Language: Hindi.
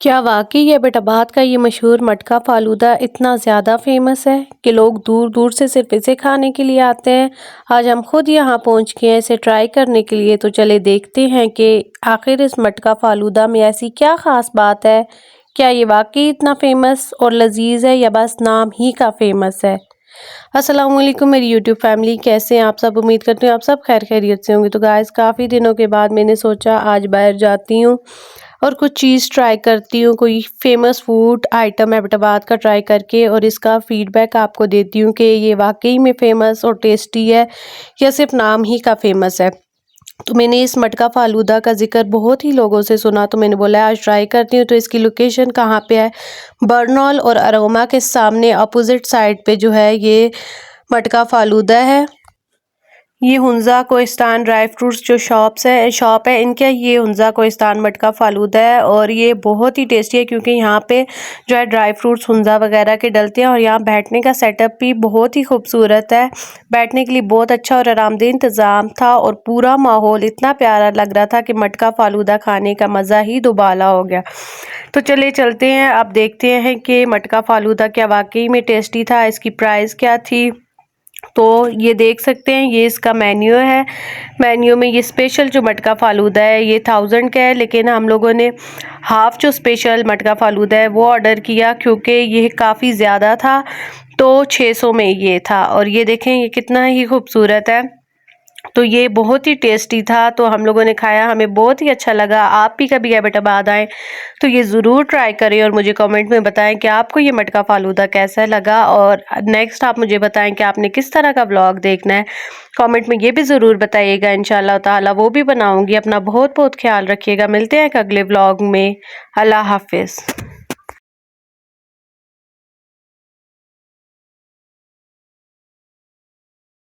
क्या वाकई एबटाबाद का ये मशहूर मटका फ़ालूदा इतना ज़्यादा फ़ेमस है कि लोग दूर दूर से सिर्फ इसे खाने के लिए आते हैं। आज हम खुद यहाँ पहुँच गए हैं इसे ट्राई करने के लिए, तो चले देखते हैं कि आखिर इस मटका फ़ालूदा में ऐसी क्या ख़ास बात है। क्या ये वाकई इतना फ़ेमस और लजीज है या बस नाम ही का फ़ेमस है। अस्सलाम वालेकुम मेरी यूट्यूब फैमिली, कैसे हैं आप सब। उम्मीद करती हूँ आप सब खैर खैरियत से होंगे। तो गाइस, काफ़ी दिनों के बाद मैंने सोचा आज बाहर जाती हूँ और कुछ चीज़ ट्राई करती हूँ, कोई फेमस फूड आइटम एबटाबाद का ट्राई करके, और इसका फीडबैक आपको देती हूँ कि ये वाकई में फ़ेमस और टेस्टी है या सिर्फ नाम ही का फ़ेमस है। तो मैंने इस मटका फ़ालूदा का ज़िक्र बहुत ही लोगों से सुना, तो मैंने बोला आज ट्राई करती हूँ। तो इसकी लोकेशन कहाँ पे है, बर्नॉल और अरोमा के सामने अपोजिट साइड पे जो है ये मटका फ़ालूदा है। ये हुंज़ा कोहिस्तान ड्राई फ्रूट्स जो शॉप है इनका, ये हुंज़ा कोहिस्तान मटका फ़ालूदा है और ये बहुत ही टेस्टी है क्योंकि यहाँ पे जो है ड्राई फ्रूट्स हुंज़ा वगैरह के डलते हैं। और यहाँ बैठने का सेटअप भी बहुत ही खूबसूरत है, बैठने के लिए बहुत अच्छा और आरामदेह इंतज़ाम था और पूरा माहौल इतना प्यारा लग रहा था कि मटका फ़ालूदा खाने का मज़ा ही दुबाला हो गया। तो चले चलते हैं, अब देखते हैं कि मटका फ़ालूदा क्या वाकई में टेस्टी था, इसकी प्राइस क्या थी। तो ये देख सकते हैं, ये इसका मेन्यू है। मेन्यू में ये स्पेशल जो मटका फ़ालूदा है ये 1000 का है, लेकिन हम लोगों ने हाफ़ जो स्पेशल मटका फ़ालूदा है वो ऑर्डर किया क्योंकि ये काफ़ी ज़्यादा था, तो 600 में ये था। और ये देखें ये कितना ही खूबसूरत है। तो ये बहुत ही टेस्टी था, तो हम लोगों ने खाया, हमें बहुत ही अच्छा लगा। आप भी कभी एबटाबाद आएँ तो ये ज़रूर ट्राई करें और मुझे कमेंट में बताएं कि आपको ये मटका फ़ालूदा कैसा लगा। और नेक्स्ट आप मुझे बताएं कि आपने किस तरह का व्लॉग देखना है, कमेंट में ये भी ज़रूर बताइएगा। इंशाल्लाह ताला वो भी बनाऊँगी। अपना बहुत बहुत ख्याल रखिएगा। मिलते हैं एक अगले व्लॉग में। अल्लाह हाफ़िज़।